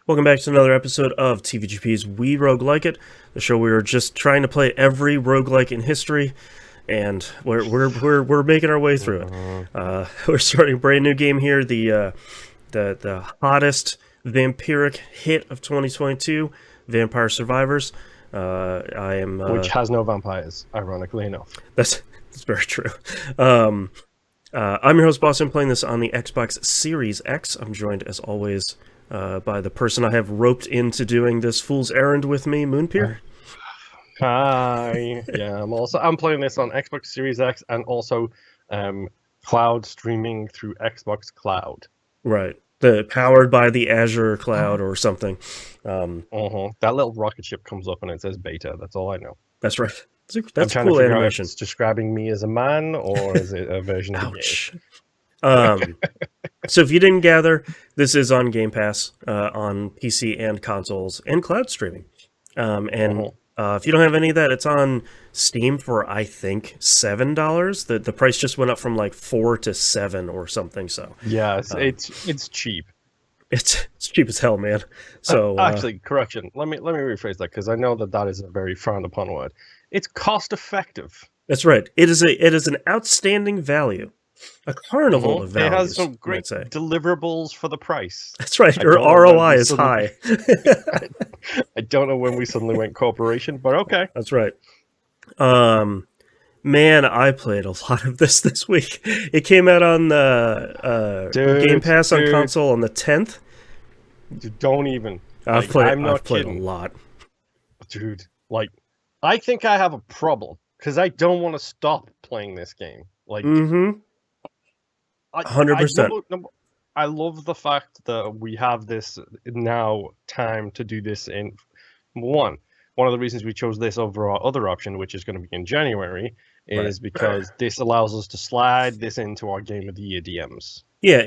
Welcome back to another episode of TVGP's We Roguelike It, the show where we're just trying to play every roguelike in history, and we're making our way through it. We're starting a brand new game here, the hottest vampiric hit of 2022, Vampire Survivors. Which has no vampires, ironically enough. That's very true. I'm your host, Boston, playing this on the Xbox Series X. I'm joined, as always, by the person I have roped into doing this fool's errand with me, Moonpeer. Hi. Yeah, I'm playing this on Xbox Series X and also cloud streaming through Xbox Cloud. Right. Powered by the Azure cloud or something. That little rocket ship comes up and it says beta. That's all I know. That's right. That's a cool animation. It's describing me as a man, or is it a version of Ouch. So if you didn't gather, this is on Game Pass on PC and consoles and cloud streaming. If you don't have any of that, it's on Steam for, I think, $7. The price just went up from like $4 to $7 or something. So yeah, it's cheap. It's cheap as hell, man. So actually, correction. Let me rephrase that, because I know that is a very frowned upon word. It's cost effective. That's right. It is an outstanding value. A carnival of values. It has some great deliverables for the price. That's right. Your ROI is high. I don't know when we suddenly went corporation, but okay. That's right. Man, I played a lot of this week. It came out on the Game Pass on console on the 10th. Don't even. I've played a lot. Dude, I think I have a problem, because I don't want to stop playing this game. 100%. I love the fact that we have this now time to do this in one of the reasons we chose this over our other option, which is going to be in January, is because this allows us to slide this into our Game of the Year DMs. Yeah,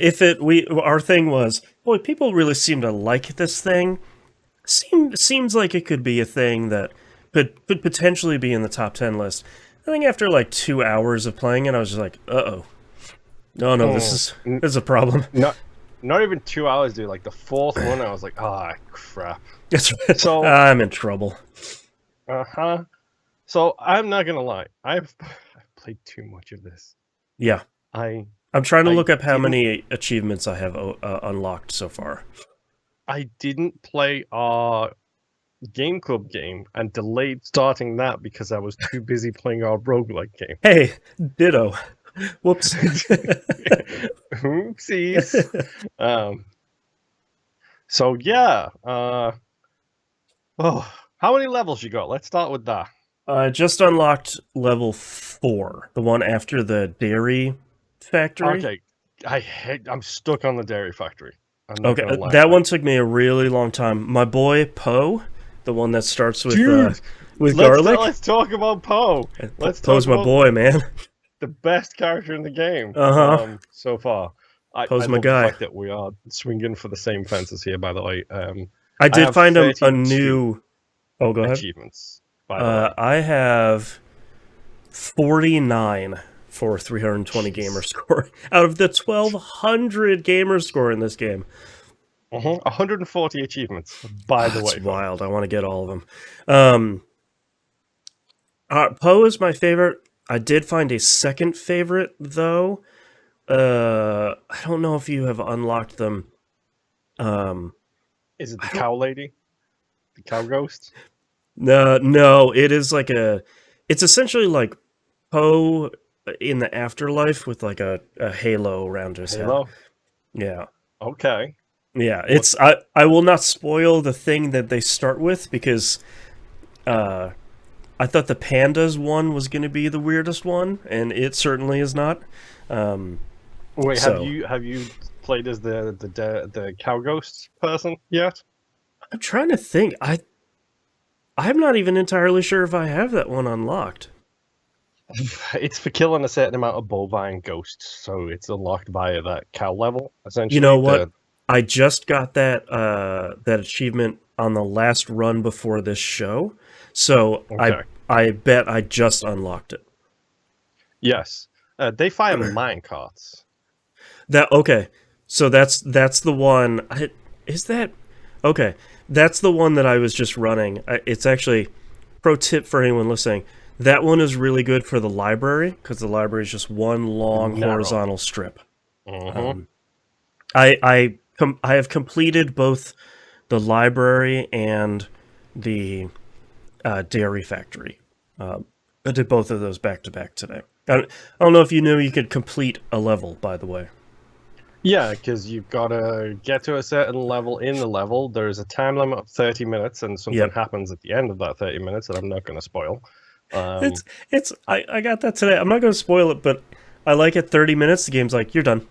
our thing was, boy, people really seem to like this thing. Seems like it could be a thing that could potentially be in the top 10 list. I think after like 2 hours of playing it, I was just like, uh-oh. No, this is a problem. Not even 2 hours, dude. Like the fourth one, I was like, crap. That's right. So I'm in trouble. So I'm not gonna lie, I've played too much of this. Yeah. I'm trying to look up how many achievements I have unlocked so far. I didn't play our Game Club game and delayed starting that because I was too busy playing our roguelike game. Hey, ditto. Whoops. Oopsies. So yeah. How many levels you got? Let's start with that. I just unlocked level 4, the one after the dairy factory. Okay, I'm stuck on the dairy factory. Okay, that one took me a really long time. My boy Poe, the one that starts with garlic. Let's talk about Poe. Poe's my boy, man. The best character in the game so far. Poe's my guy. The fact that we are swinging for the same fences here, by the way. I did find a new. Oh, go ahead. Achievements. By the way. I have 49 for 320 gamer score out of the 1,200 gamer score in this game. 140 achievements. By the way, that's wild. I want to get all of them. Poe is my favorite. I did find a second favorite, though. I don't know if you have unlocked them. Is it the cow lady? The cow ghost? No, it is like it's essentially like Poe in the afterlife with like a halo around his head. Yeah. Okay. Yeah, I will not spoil the thing that they start with, because I thought the pandas one was going to be the weirdest one, and it certainly is not. Wait, have you played as the cow ghost person yet? I'm trying to think. I'm not even entirely sure if I have that one unlocked. It's for killing a certain amount of bovine ghosts, so it's unlocked via that cow level, essentially. You know what? I just got that achievement on the last run before this show, so okay. I bet I just unlocked it. Yes, they fire mine carts. Okay, so that's the one. Is that? Okay, that's the one that I was just running. It's actually pro tip for anyone listening. That one is really good for the library because the library is just one long Narrow. horizontal strip. Mm-hmm. Um, I have completed both the library and the dairy factory. I did both of those back to back today. I don't know if you knew you could complete a level, by the way. Yeah, because you've got to get to a certain level in the level. There's a time limit of 30 minutes, and something Yep. happens at the end of that 30 minutes that I'm not going to spoil. It's I got that today. I'm not going to spoil it, but I like it 30 minutes. The game's like, you're done.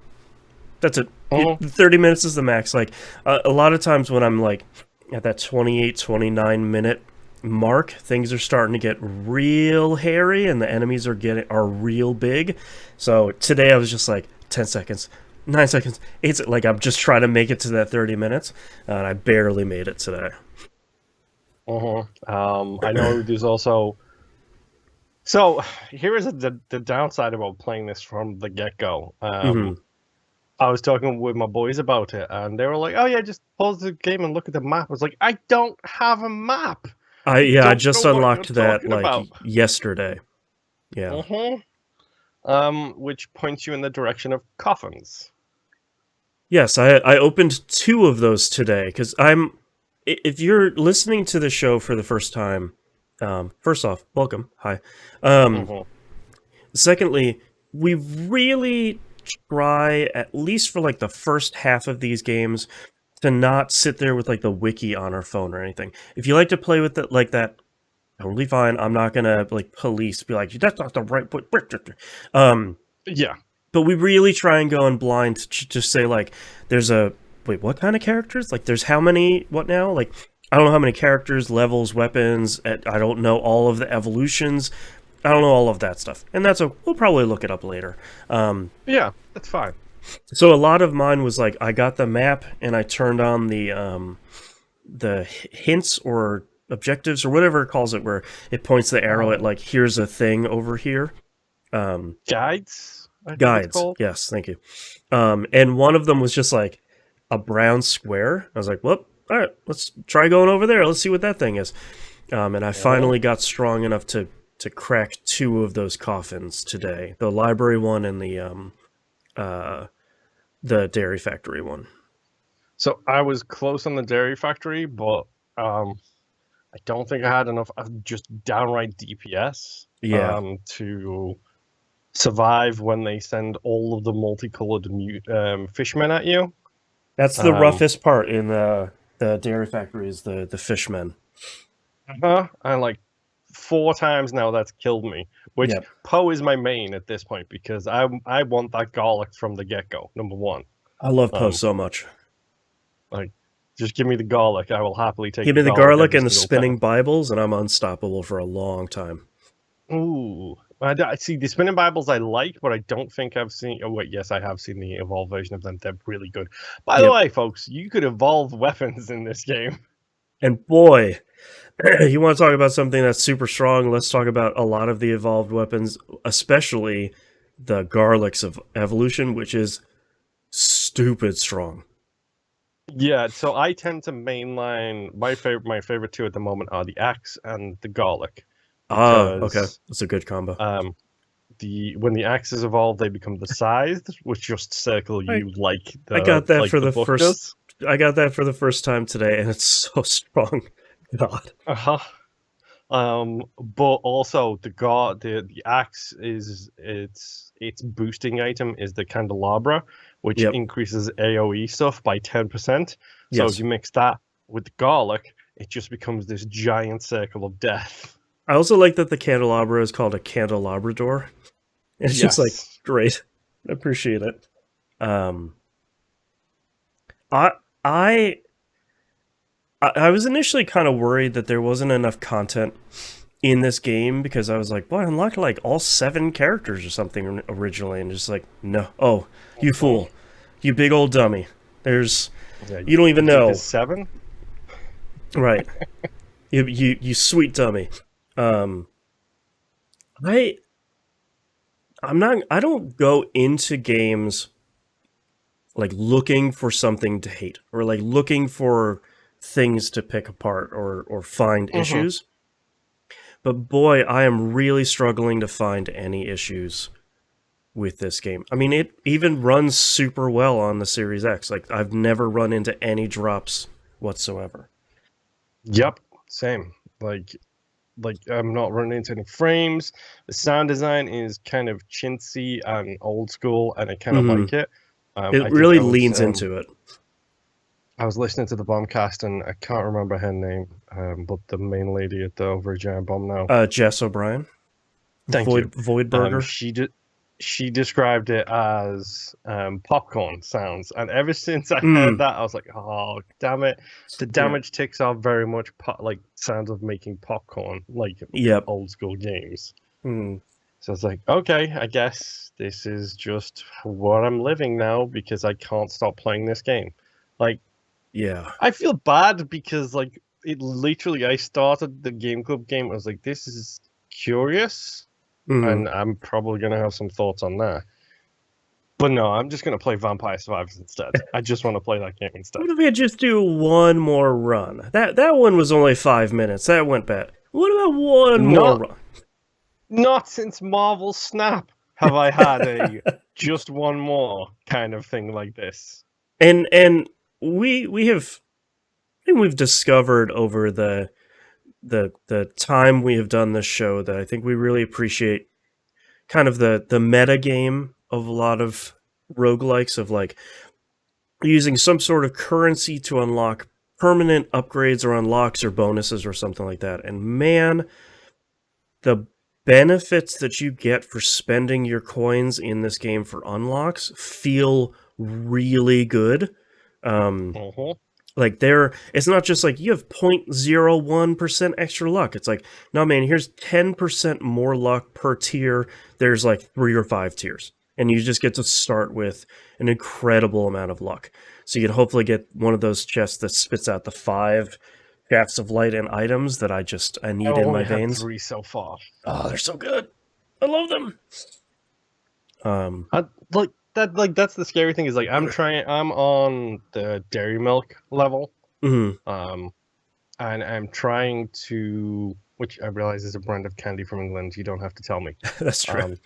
That's it. Mhm. 30 minutes is the max. Like, a lot of times when I'm like at that 28, 29 minute mark, things are starting to get real hairy and the enemies are real big. So today I was just like 10 seconds, 9 seconds, 8 like I'm just trying to make it to that 30 minutes and I barely made it today. I know there's also. So here is the downside about playing this from the get-go. Hmm. I was talking with my boys about it, and they were like, "Oh yeah, just pause the game and look at the map." I was like, "I don't have a map. I I don't know just what you're unlocked that talking like about." yesterday. Yeah. Which points you in the direction of coffins. Yes, I opened two of those today because if you're listening to the show for the first time, first off, welcome, hi. Um, hmm Secondly, we really try, at least for like the first half of these games, to not sit there with like the wiki on our phone or anything. If you like to play with it like that, totally fine. I'm not gonna like police be like that's not the right way. Um, Yeah, but we really try and go in blind to just say like there's a wait, what kind of characters, like there's how many, what now, like I don't know how many characters, levels, weapons, I don't know all of the evolutions, I don't know all of that stuff, and we'll probably look it up later. yeah, that's fine. So a lot of mine was like I got the map and I turned on the hints or objectives or whatever it calls it, where it points the arrow at like here's a thing over here. Guides, I think it's Guides, called. yes, thank you. And one of them was just like a brown square. I was like, well, all right, let's try going over there. Let's see what that thing is. And I Uh-huh. finally got strong enough to crack two of those coffins today. The library one and uh, the dairy factory one. So I was close on the dairy factory, but um, I don't think I had enough of just downright DPS Yeah, to survive when they send all of the multicolored fishmen at you. that's the Um, roughest part in the dairy factory is the fishmen. and like 4 times now that's killed me. Which Yep, Poe is my main at this point because I want that garlic from the get go. Number one, I love Poe um, so much. like just give me the garlic. I will happily take Give the me the garlic garlic every and the single time. spinning Bibles, and I'm unstoppable for a long time. Ooh, I see the spinning Bibles I like, but I don't think I've seen. Oh wait, yes, I have seen the evolved version of them. They're really good. By the Yep, way, folks, you could evolve weapons in this game. and boy, you want to talk about something that's super strong? Let's talk about a lot of the evolved weapons, especially the Garlics of Evolution, which is stupid strong. Yeah, so I tend to mainline my favorite two at the moment are the axe and the garlic Ah, okay, because that's a good combo. um when the axes evolve they become the scythed, which just circle I you I got that for the the book first. does. I got that for the first time today, and it's so strong. God. Uh-huh. But also the axe is its boosting item is the candelabra, which Yep. increases AoE stuff by 10%. So if Yes. you mix that with the garlic, it just becomes this giant circle of death. I also like that the candelabra is called a candelabrador. It's just like Yes. great. I appreciate it. Um, I I I was initially kind of worried that there wasn't enough content in this game because I was like, "Boy, I unlocked like all 7 characters or something originally," and just like, no, oh, you Mhm. fool, you big old dummy. There's Yeah, you don't even you think there's know, 7? right? You sweet dummy. Um, I I don't go into games like looking for something to hate or like looking for things to pick apart or find Mm-hmm. issues. But boy, I am really struggling to find any issues with this game. I mean, it even runs super well on the Series X. Like, I've never run into any drops whatsoever. Yep, same. Like I'm not running into any frames. The sound design is kind of chintzy and old school, and I kind of Mm-hmm. like it. It I think really leans into it. I was listening to the Bombcast, and I can't remember her name, but the main lady at the Over a Giant Bomb now. Jess O'Brien, Thank you. Voidburger. She described it as popcorn sounds, and ever since I heard Mm, that, I was like, "Oh, damn it!" The yeah. damage ticks are very much like sounds of making popcorn, like Yep. old school games. Mm, So it's like, okay, I guess this is just what I'm living now because I can't stop playing this game. Like, yeah. I feel bad because like it literally I started the Game Club game. I was like, this is curious, Mm. and I'm probably gonna have some thoughts on that. But no, I'm just gonna play Vampire Survivors instead. I just want to play that game instead. What if we just do one more run? That one was only 5 minutes. That went bad. What about one more Not run? not since Marvel Snap have I had a just one more kind of thing like this. And we have, I think we've discovered over the time we have done this show that I think we really appreciate kind of the meta game of a lot of roguelikes, of like using some sort of currency to unlock permanent upgrades or unlocks or bonuses or something like that. And man, the benefits that you get for spending your coins in this game for unlocks feel really good. Uh-huh. Like, it's not just like you have 0.01% extra luck. It's like, no man, here's 10% more luck per tier. There's like 3 or 5 tiers. And you just get to start with an incredible amount of luck. So you can hopefully get one of those chests that spits out the 5 shafts of light and items that I I need in my only had veins. 3 so far. Oh, they're so good. I love them. That's the scary thing is like I'm on the dairy milk level. Mhm. And I'm trying to, which I realize is a brand of candy from England. You don't have to tell me. That's true.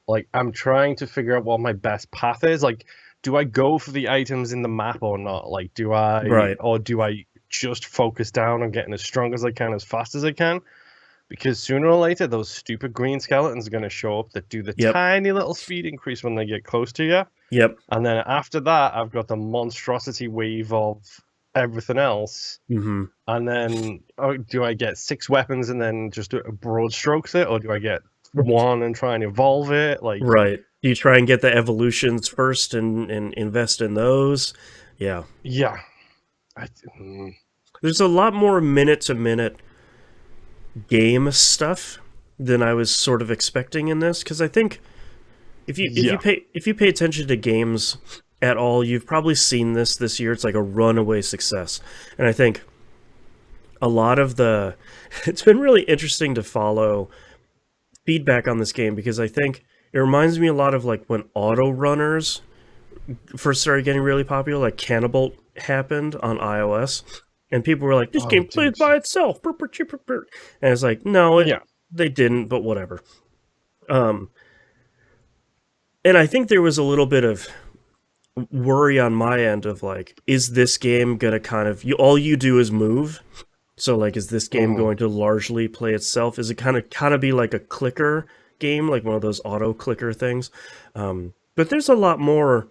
Like I'm trying to figure out what my best path is. Like, do I go for the items in the map or not? Like, Right. or do I just focus down on getting as strong as I can, as fast as I can? Because sooner or later, those stupid green skeletons are going to show up that do the Yep. tiny little speed increase when they get close to you. Yep. And then after that, I've got the monstrosity wave of everything else. Mm-hmm. And then, do I get 6 weapons and then just broad strokes it, or do I get one and try and evolve it? Like, Right. You try and get the evolutions first and invest in those. Yeah. yeah, There's a lot more minute to minute game stuff than I was sort of expecting in this, because I think if you pay attention to games at all, you've probably seen this year. It's like a runaway success. And I think a lot of it's been really interesting to follow feedback on this game, because I think it reminds me a lot of like when auto runners first started getting really popular, like Cannibal happened on iOS, and people were like, "This game plays by itself," and it's like, no, they didn't, but whatever. And I think there was a little bit of worry on my end of like, is this game gonna kind of all you do is move? So like, is this game going to largely play itself? Is it kind of be like a clicker game, like one of those auto clicker things? But there's a lot more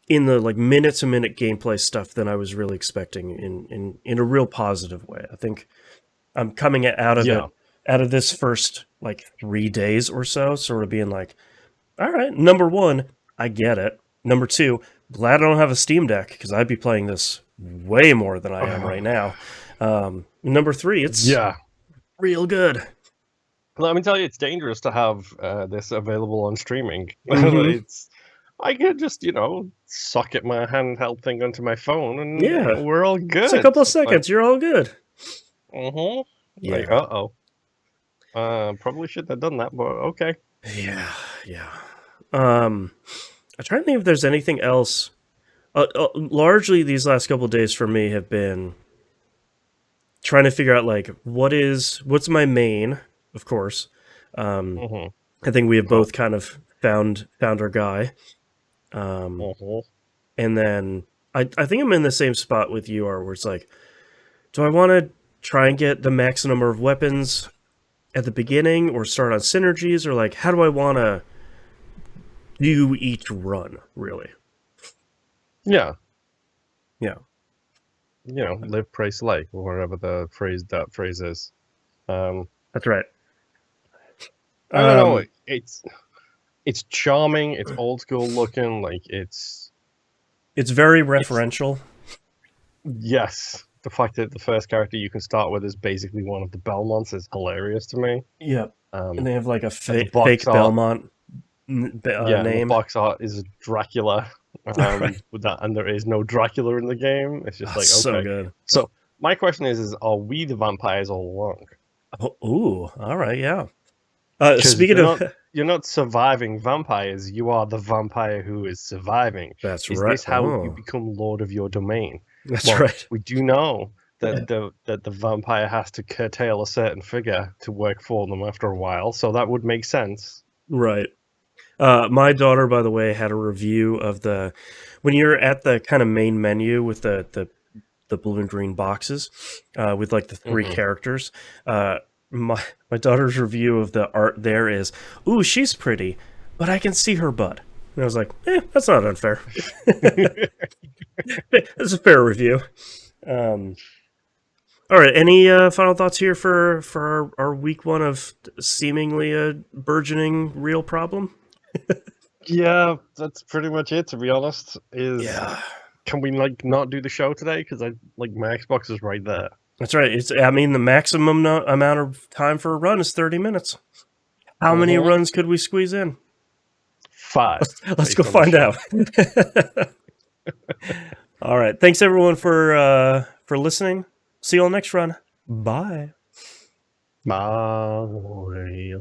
in the like minute to minute gameplay stuff than I was really expecting in a real positive way. I think I'm coming out of this first like 3 days or so, sort of being like, all right, number one, I get it. Number two, glad I don't have a Steam Deck, because I'd be playing this way more than I am right now. Number three, it's real good. Let me tell you, it's dangerous to have this available on streaming. Mm-hmm. I could just, socket my handheld thing onto my phone, and Yeah, we're all good. it's a couple of seconds, you're all good. Yeah. Like, probably shouldn't have done that, but okay. Yeah. I'm trying to think if there's anything else Largely, these last couple of days for me have been trying to figure out like what's my main, of course. Mm-hmm. I think we have both kind of found our guy. Mm-hmm. And then I think I'm in the same spot with you are, where it's like, do I want to try and get the max number of weapons at the beginning, or start on synergies, or like how do I want to do each run really? Yeah. Yeah, Live, praise, like, or whatever that phrase is. that's right. I don't know. It's charming. It's old school looking. Like It's very it's referential. yes. The fact that the first character you can start with is basically one of the Belmonts is hilarious to me. Yeah, and they have like a And the box fake art, Belmont yeah, and the name. box art is Dracula. Right. With that, and there is no Dracula in the game. It's just That's like so okay. good. So my question is are we the vampires all along? Oh, ooh, all right, yeah. Because Speaking of, you're not surviving vampires. You are the vampire who is surviving. that's Is right. this how you Oh, become lord of your domain? that's Well, right. we do know that the vampire has to curtail a certain figure to work for them after a while, so that would make sense. Right. My daughter, by the way, had a review of when you're at the kind of main menu with the blue and green boxes, with like the three Mm-hmm. characters. My daughter's review of the art there is, "Ooh, she's pretty, but I can see her butt." And I was like, that's not unfair. That's a fair review. Um, all right. Any final thoughts here for our week one of seemingly a burgeoning real problem? Yeah, that's pretty much it. To be honest, Yeah, can we like not do the show today? Because I like my Xbox is right there. that's right. I mean, the maximum amount of time for a run is 30 minutes. How many Mm-hmm. runs could we squeeze in? 5. Let's go Based on the find show. out. All right. Thanks everyone for listening. See you all next run. Bye. Bye.